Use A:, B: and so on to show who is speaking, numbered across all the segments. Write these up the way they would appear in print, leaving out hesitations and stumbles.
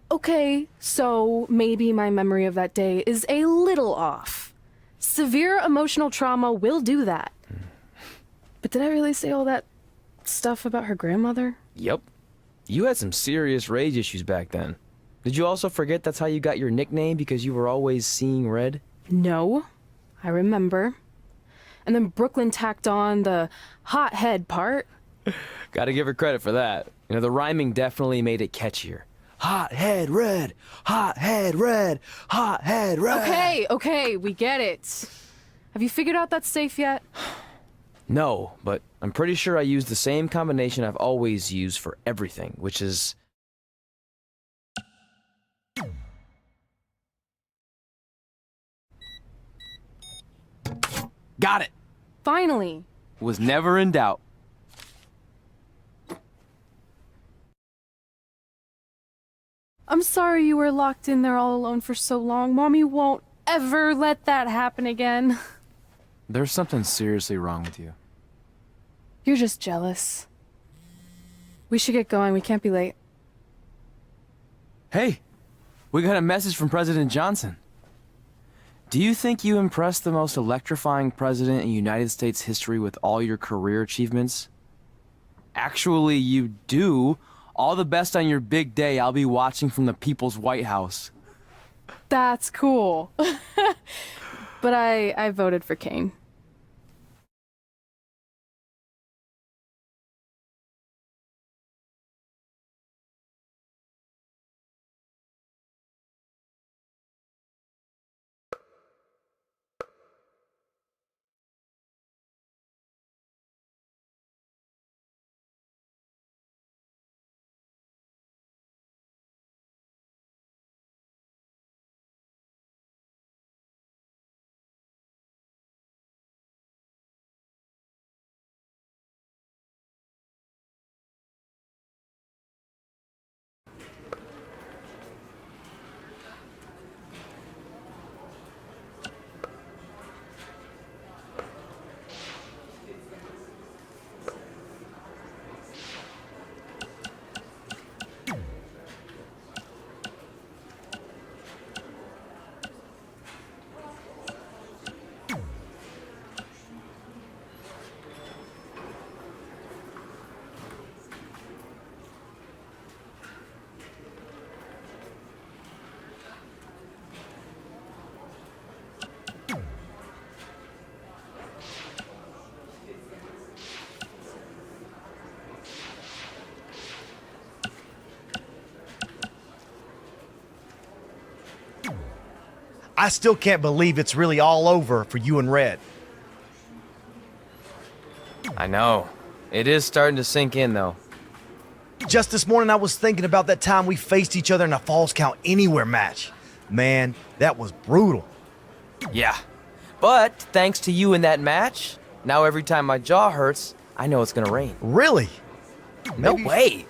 A: Okay, so maybe my memory of that day is a little off. Severe emotional trauma will do that. But did I really say all that stuff about her grandmother?
B: Yep. You had some serious rage issues back then. Did you also forget that's how you got your nickname because you were always seeing red?
A: No, I remember. And then Brooklyn tacked on the hot head part.
B: Gotta give her credit for that. You know, the rhyming definitely made it catchier. Hot head red, hot head red, hot head red.
A: Okay, we get it. Have you figured out that safe yet?
B: No, but I'm pretty sure I used the same combination I've always used for everything, which is... Got it!
A: Finally.
B: Was never in doubt.
A: I'm sorry you were locked in there all alone for so long. Mommy won't ever let that happen again.
B: There's something seriously wrong with you.
A: You're just jealous. We should get going. We can't be late.
B: Hey, we got a message from President Johnson. Do you think you impressed the most electrifying president in United States history with all your career achievements? Actually, you do. All the best on your big day. I'll be watching from the People's White House.
A: That's cool. But I voted for Kane.
C: I still can't believe it's really all over for you and Red.
B: I know. It is starting to sink in, though.
C: Just this morning, I was thinking about that time we faced each other in a Falls Count Anywhere match. Man, that was brutal.
B: Yeah. But thanks to you in that match, now every time my jaw hurts, I know it's gonna rain.
C: Really?
B: No way.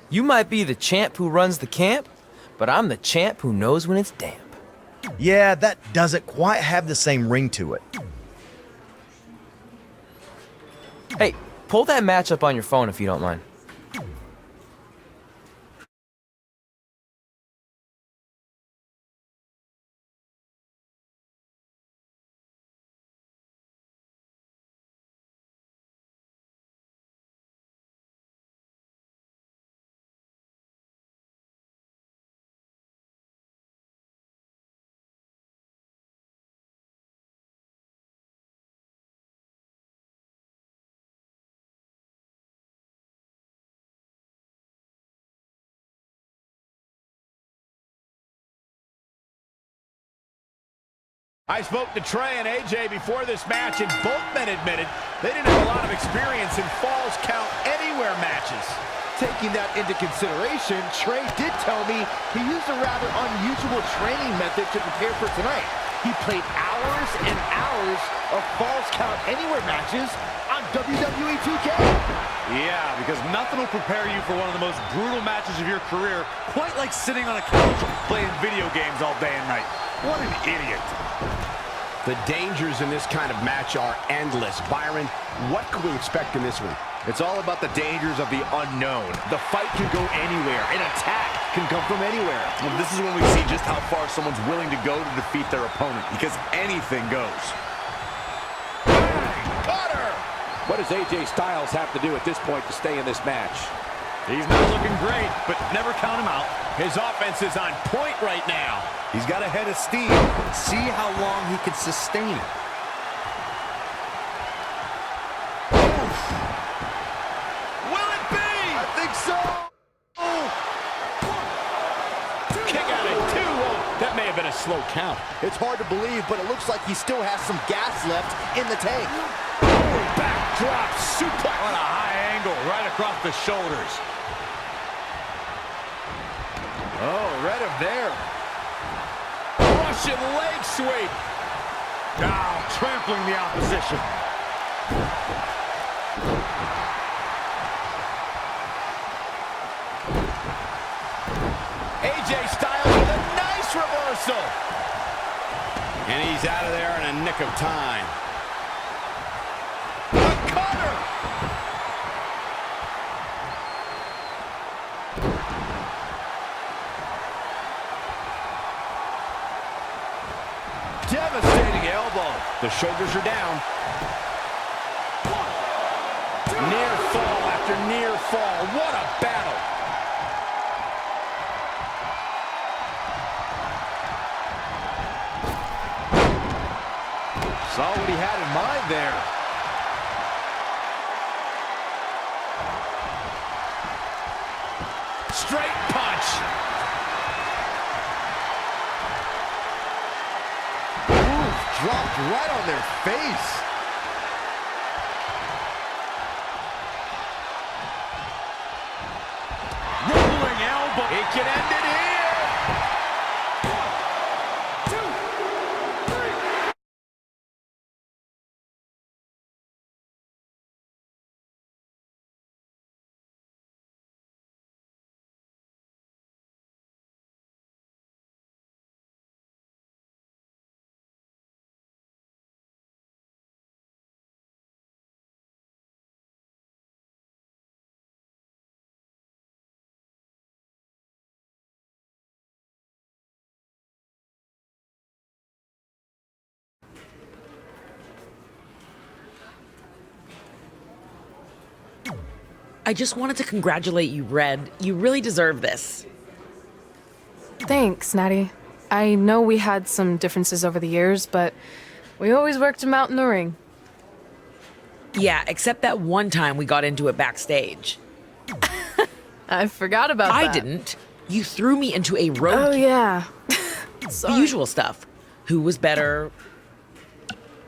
B: You might be the champ who runs the camp, but I'm the champ who knows when it's damp.
C: Yeah, that doesn't quite have the same ring to it.
B: Hey, pull that match up on your phone if you don't mind.
D: I spoke to Trey and AJ before this match, and both men admitted they didn't have a lot of experience in Falls Count Anywhere matches. Taking that into consideration, Trey did tell me he used a rather unusual training method to prepare for tonight. He played hours and hours of Falls Count Anywhere matches on WWE2K.
E: Yeah, because nothing will prepare you for one of the most brutal matches of your career, quite like sitting on a couch playing video games all day and night. What an idiot.
D: The dangers in this kind of match are endless. Byron, what can we expect in this one?
E: It's all about the dangers of the unknown. The fight can go anywhere. An attack
D: can come from anywhere.
E: Well, this is when we see just how far someone's willing to go to defeat their opponent, because anything goes.
D: Cutter! What does AJ Styles have to do at this point to stay in this match?
E: He's not looking great, but never count him out.
D: His offense is on point right now.
E: He's got a head of steam. See how long he can sustain it.
D: Will it be? I think so. Kick out at 2. Oh, that may have been a slow count.
F: It's hard to believe, but it looks like he still has some gas left in the tank.
D: Backdrop suplex.
E: On a high angle, right across the shoulders.
D: Oh, read him there. Russian leg sweep.
E: Now trampling the opposition.
D: AJ Styles with a nice reversal. And he's out of there in a nick of time. A cutter. Devastating elbow. The shoulders are down. Near fall after near fall. What a battle. Saw what he had in mind there. Straight punch.
F: Dropped right on their face.
D: Rolling elbow. He can end it here. 1, 2, 3.
G: I just wanted to congratulate you, Red. You really deserve this.
A: Thanks, Natty. I know we had some differences over the years, but we always worked them out in the ring.
G: Yeah, except that one time we got into it backstage.
A: I forgot about that.
G: I didn't. You threw me into a road.
A: Oh, yeah.
G: The usual stuff. Who was better?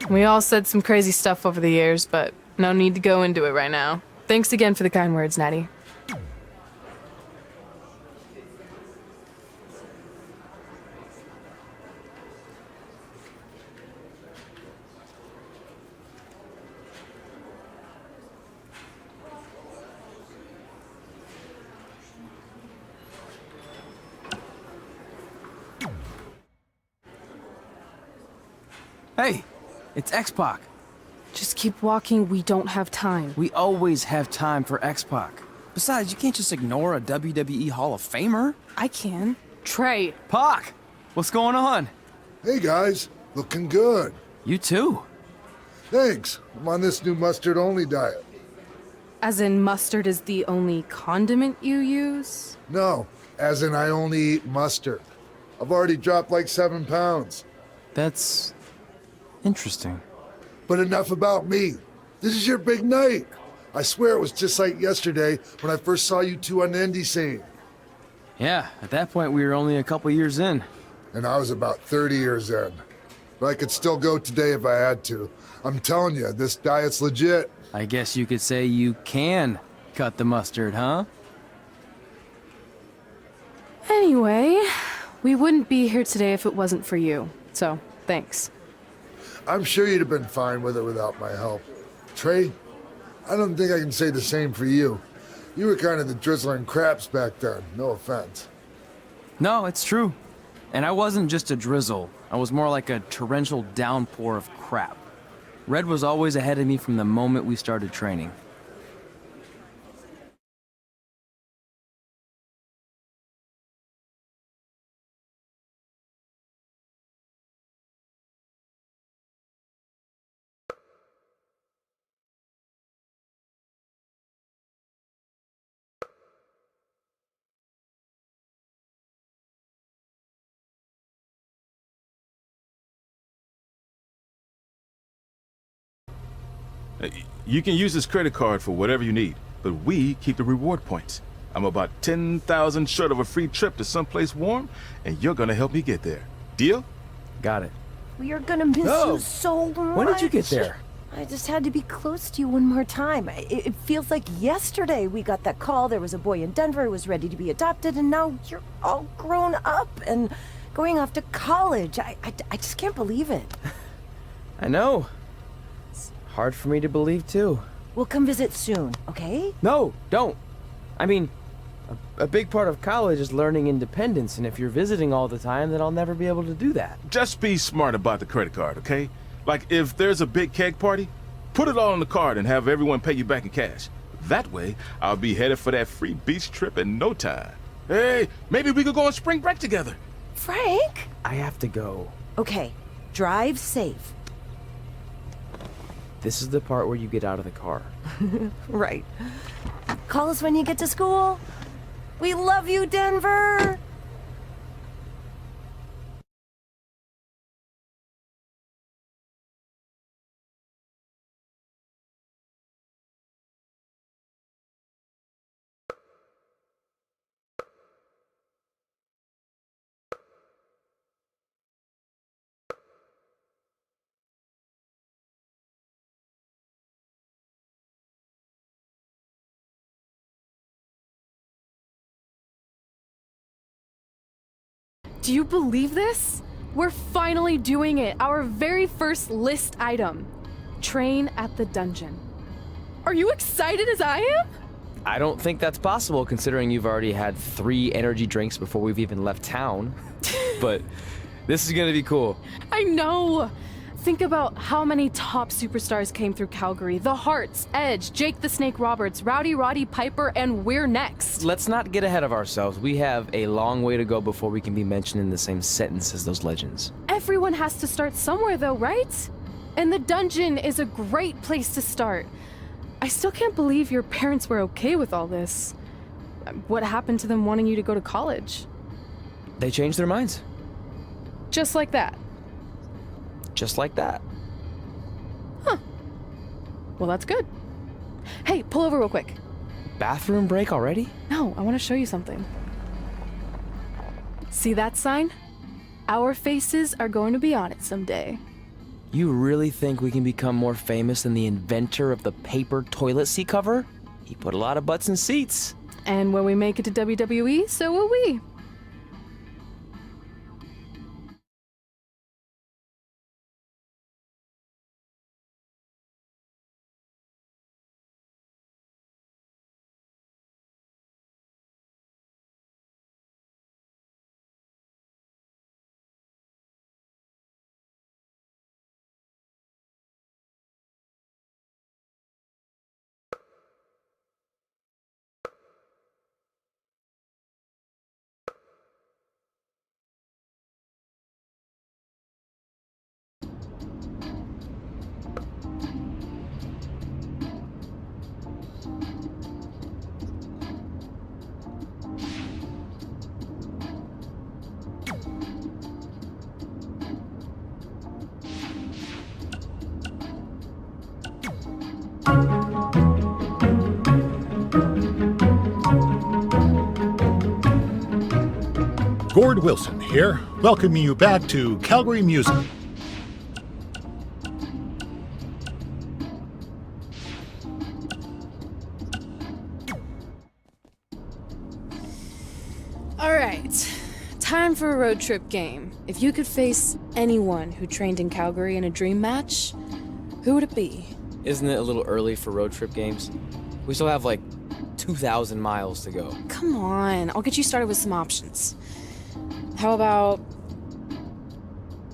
A: We all said some crazy stuff over the years, but no need to go into it right now. Thanks again for the kind words, Natty.
B: Hey, it's X-Pac.
A: Just keep walking, we don't have time.
B: We always have time for X-Pac. Besides, you can't just ignore a WWE Hall of Famer.
A: I can. Trey.
B: Pac, what's going on?
H: Hey guys, looking good.
B: You too.
H: Thanks. I'm on this new mustard-only diet.
A: As in mustard is the only condiment you use?
H: No, as in I only eat mustard. I've already dropped like 7 pounds.
B: That's interesting.
H: But enough about me. This is your big night. I swear it was just like yesterday when I first saw you two on the indie scene.
B: Yeah, at that point we were only a couple years in.
H: And I was about 30 years in. But I could still go today if I had to. I'm telling you, this diet's legit.
B: I guess you could say you can cut the mustard, huh?
A: Anyway, we wouldn't be here today if it wasn't for you. So, thanks.
H: I'm sure you'd have been fine with it without my help. Trey, I don't think I can say the same for you. You were kind of the drizzling craps back then, no offense.
B: No, it's true. And I wasn't just a drizzle. I was more like a torrential downpour of crap. Red was always ahead of me from the moment we started training.
I: You can use this credit card for whatever you need, but we keep the reward points. I'm about 10,000 short of a free trip to someplace warm, and you're gonna help me get there. Deal?
B: Got it.
J: We are gonna miss you so much.
B: When did you get there?
J: I just had to be close to you one more time. It feels like yesterday we got that call. There was a boy in Denver who was ready to be adopted, and now you're all grown up and going off to college. I just can't believe it.
B: I know. It's hard for me to believe, too.
J: We'll come visit soon, okay?
B: No, don't. I mean, a big part of college is learning independence, and if you're visiting all the time, then I'll never be able to do that.
I: Just be smart about the credit card, okay? Like, if there's a big keg party, put it all on the card and have everyone pay you back in cash. That way, I'll be headed for that free beach trip in no time. Hey, maybe we could go on spring break together.
J: Frank?
B: I have to go.
J: Okay, drive safe.
B: This is the part where you get out of the car.
J: Right. Call us when you get to school. We love you, Denver!
A: Do you believe this? We're finally doing it. Our very first list item. Train at the dungeon. Are you excited as I am?
B: I don't think that's possible, considering you've already had 3 energy drinks before we've even left town. But this is gonna be cool.
A: I know. Think about how many top superstars came through Calgary. The Hearts, Edge, Jake the Snake Roberts, Rowdy Roddy Piper, and we're next.
B: Let's not get ahead of ourselves. We have a long way to go before we can be mentioned in the same sentence as those legends.
A: Everyone has to start somewhere though, right? And the dungeon is a great place to start. I still can't believe your parents were okay with all this. What happened to them wanting you to go to college?
B: They changed their minds.
A: Just like that.
B: Just like that.
A: Huh. Well, that's good. Hey, pull over real quick.
B: Bathroom break already?
A: No, I want to show you something. See that sign? Our faces are going to be on it someday.
B: You really think we can become more famous than the inventor of the paper toilet seat cover? He put a lot of butts in seats.
A: And when we make it to WWE, so will we.
K: Gord Wilson here, welcoming you back to Calgary Music.
A: All right, time for a road trip game. If you could face anyone who trained in Calgary in a dream match, who would it be?
B: Isn't it a little early for road trip games? We still have like 2,000 miles to go.
A: Come on, I'll get you started with some options. How about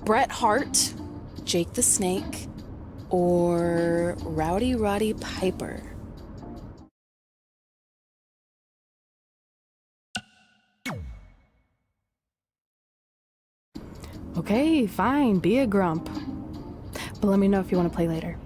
A: Bret Hart, Jake the Snake, or Rowdy Roddy Piper? Okay, fine, be a grump. But let me know if you want to play later.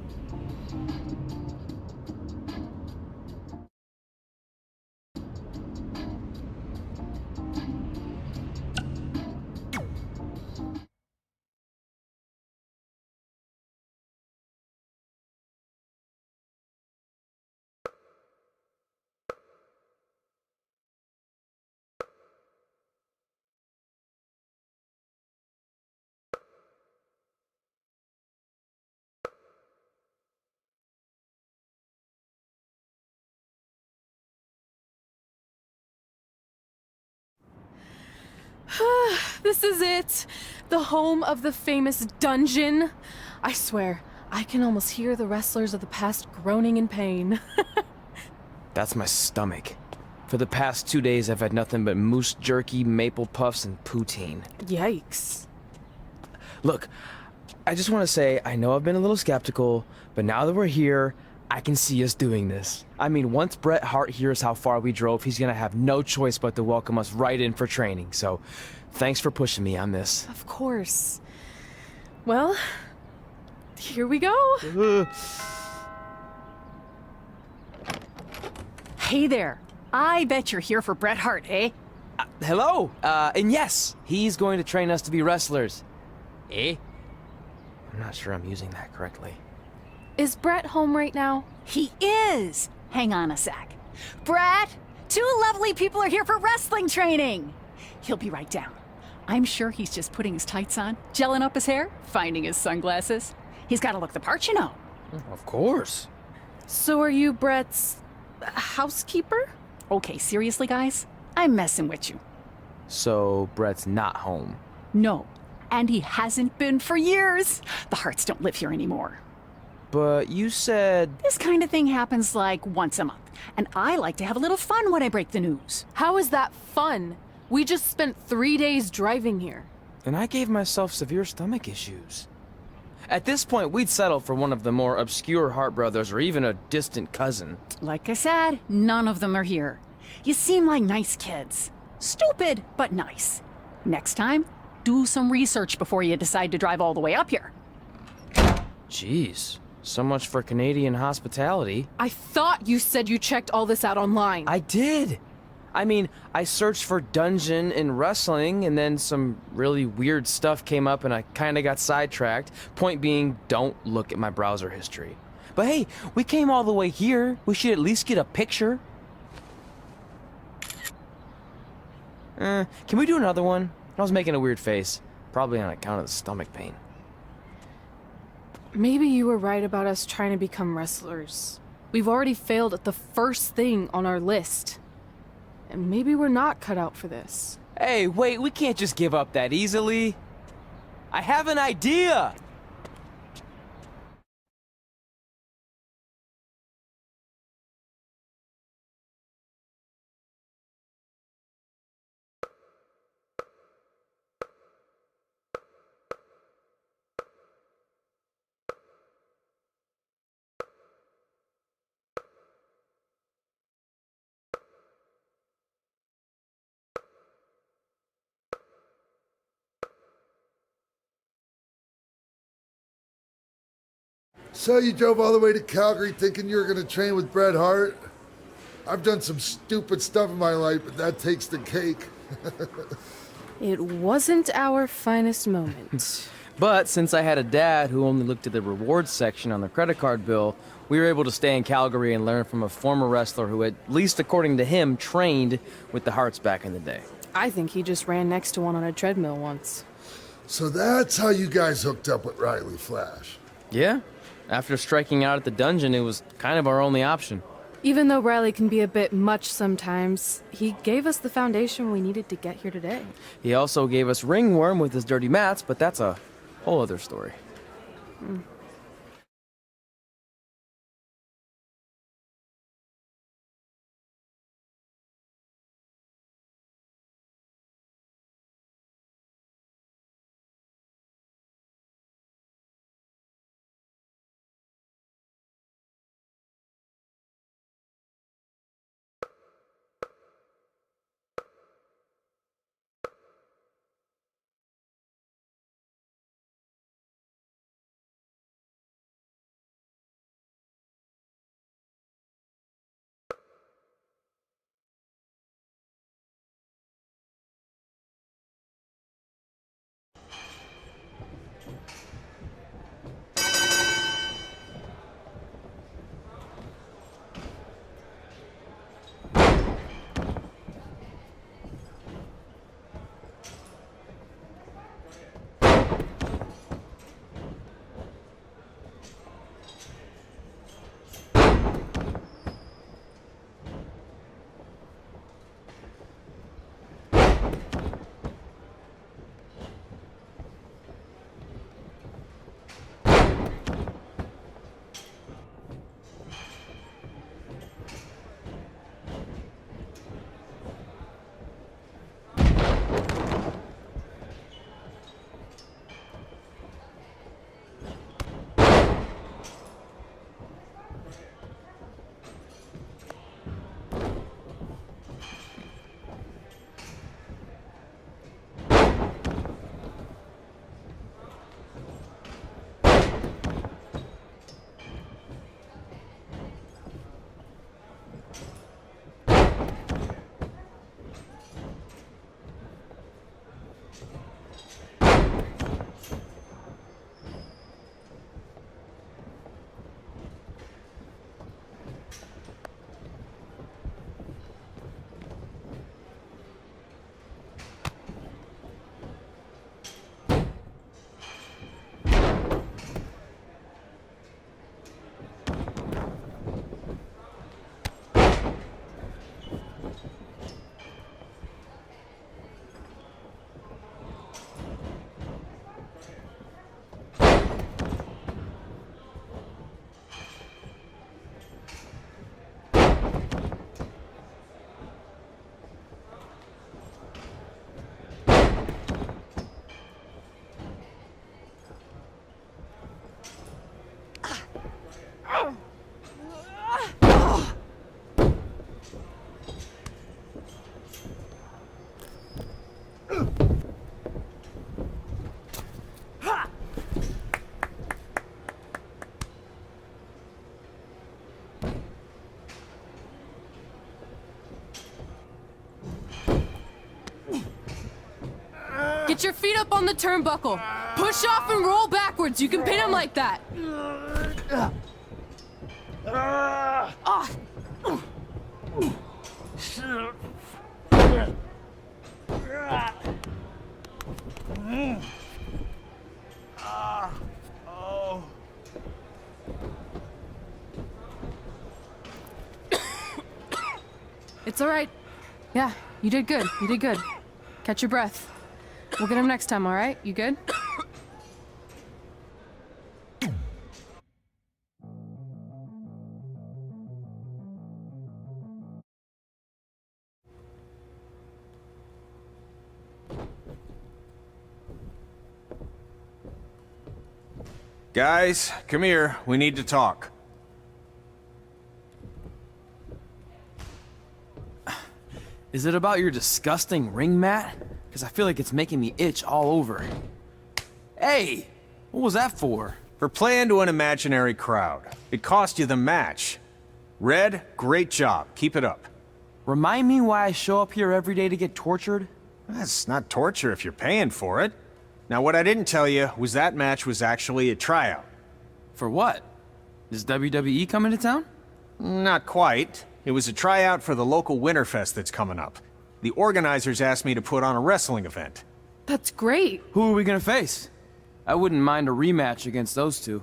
A: This is it. The home of the famous dungeon. I swear, I can almost hear the wrestlers of the past groaning in pain.
B: That's my stomach. For the past 2 days, I've had nothing but moose jerky, maple puffs, and poutine.
A: Yikes.
B: Look, I just want to say, I know I've been a little skeptical, but now that we're here, I can see us doing this. I mean, once Bret Hart hears how far we drove, he's gonna have no choice but to welcome us right in for training. So, thanks for pushing me on this.
A: Of course. Well, here we go.
L: Hey there. I bet you're here for Bret Hart, eh?
B: Hello, and yes, he's going to train us to be wrestlers. Eh? I'm not sure I'm using that correctly.
A: Is Bret home right now?
L: He is. Hang on a sec. Bret, 2 lovely people are here for wrestling training. He'll be right down. I'm sure he's just putting his tights on, gelling up his hair, finding his sunglasses. He's got to look the part, you know.
B: Of course.
A: So are you Bret's housekeeper?
L: Okay, seriously, guys? I'm messing with you.
B: So, Bret's not home.
L: No, and he hasn't been for years. The Harts don't live here anymore.
B: But you said...
L: This kind of thing happens like once a month, and I like to have a little fun when I break the news.
A: How is that fun? We just spent 3 days driving here.
B: And I gave myself severe stomach issues. At this point, we'd settle for one of the more obscure Hart brothers or even a distant cousin.
L: Like I said, none of them are here. You seem like nice kids. Stupid, but nice. Next time, do some research before you decide to drive all the way up here.
B: Jeez, so much for Canadian hospitality.
A: I thought you said you checked all this out online.
B: I did. I mean, I searched for dungeon in wrestling, and then some really weird stuff came up and I kinda got sidetracked. Point being, don't look at my browser history. But hey, we came all the way here. We should at least get a picture. Can we do another one? I was making a weird face. Probably on account of the stomach pain.
A: Maybe you were right about us trying to become wrestlers. We've already failed at the first thing on our list. And maybe we're not cut out for this.
B: Hey, wait, we can't just give up that easily. I have an idea!
H: So you drove all the way to Calgary thinking you were going to train with Bret Hart? I've done some stupid stuff in my life, but that takes the cake.
A: It wasn't our finest moment.
B: But since I had a dad who only looked at the rewards section on the credit card bill, we were able to stay in Calgary and learn from a former wrestler who, at least according to him, trained with the Harts back in the day.
A: I think he just ran next to one on a treadmill once.
H: So that's how you guys hooked up with Riley Flash.
B: Yeah. After striking out at the dungeon, it was kind of our only option.
A: Even though Riley can be a bit much sometimes, he gave us the foundation we needed to get here today.
B: He also gave us ringworm with his dirty mats, but that's a whole other story.
A: Get your feet up on the turnbuckle. Push off and roll backwards. You can pin him like that. Ah.
B: Oh.
A: It's all right. Yeah, you did good. You did good. Catch your breath. We'll get him next time, all right? You good?
M: Guys, come here. We need to talk.
B: Is it about your disgusting ring mat? Because I feel like it's making me itch all over. Hey! What was that for?
M: For playing to an imaginary crowd. It cost you the match. Red, great job. Keep it up.
B: Remind me why I show up here every day to get tortured?
M: That's not torture if you're paying for it. Now, what I didn't tell you was that match was actually a tryout.
B: For what? Is WWE coming to town?
M: Not quite. It was a tryout for the local Winterfest that's coming up. The organizers asked me to put on a wrestling event.
A: That's great.
B: Who are we gonna face? I wouldn't mind a rematch against those two.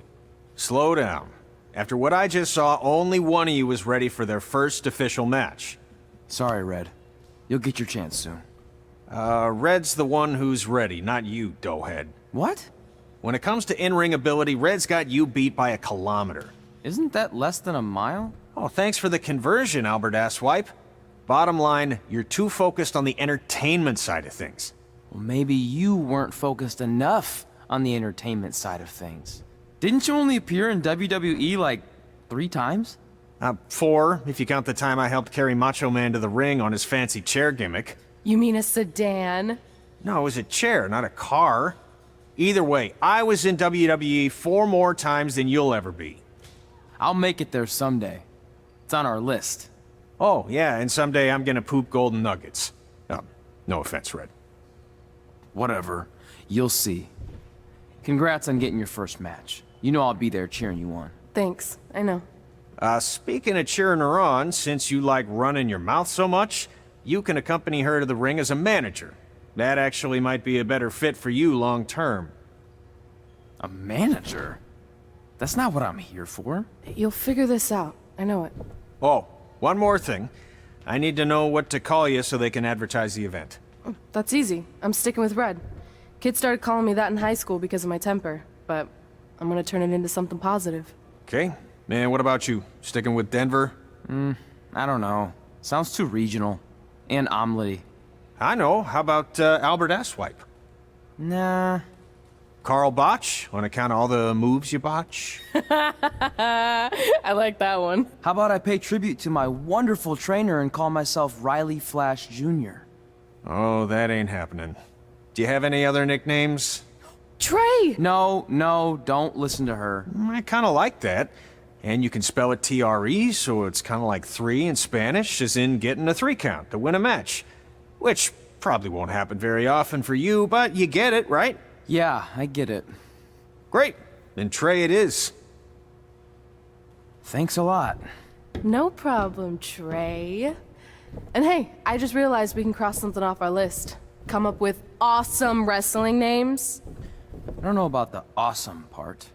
M: Slow down. After what I just saw, only one of you was ready for their first official match.
B: Sorry, Red. You'll get your chance soon.
M: Red's the one who's ready, not you, doughhead.
B: What?
M: When it comes to in-ring ability, Red's got you beat by a kilometer.
B: Isn't that less than a mile?
M: Oh, thanks for the conversion, Albert Asswipe. Bottom line, you're too focused on the entertainment side of things.
B: Well, maybe you weren't focused enough on the entertainment side of things. Didn't you only appear in WWE like 3 times?
M: 4, if you count the time I helped carry Macho Man to the ring on his fancy chair gimmick.
A: You mean a sedan?
M: No, it was a chair, not a car. Either way, I was in WWE 4 more times than you'll ever be.
B: I'll make it there someday. It's on our list.
M: Oh, yeah, and someday I'm gonna poop golden nuggets. No offense, Red.
B: Whatever. You'll see. Congrats on getting your first match. You know I'll be there cheering you on.
A: Thanks. I know.
M: Speaking of cheering her on, since you like running your mouth so much, you can accompany her to the ring as a manager. That actually might be a better fit for you long term.
B: A manager? That's not what I'm here for.
A: You'll figure this out. I know it.
M: Oh, one more thing. I need to know what to call you so they can advertise the event.
A: That's easy. I'm sticking with Red. Kids started calling me that in high school because of my temper, but I'm gonna turn it into something positive.
M: Okay. And what about you? Sticking with Denver?
B: I don't know. Sounds too regional. And omelette-y.
M: I know. How about Albert Asswipe?
B: Nah.
M: Carl Botch, on account of all the moves you botch?
A: I like that one.
B: How about I pay tribute to my wonderful trainer and call myself Riley Flash Jr.?
M: Oh, that ain't happening. Do you have any other nicknames?
A: Trey!
B: No, don't listen to her.
M: I kind of like that. And you can spell it T-R-E, so it's kind of like 3 in Spanish, as in getting a 3 count to win a match. Which probably won't happen very often for you, but you get it, right?
B: Yeah, I get it.
M: Great. Then Trey it is.
B: Thanks a lot.
A: No problem, Trey. And hey, I just realized we can cross something off our list. Come up with awesome wrestling names.
B: I don't know about the awesome part.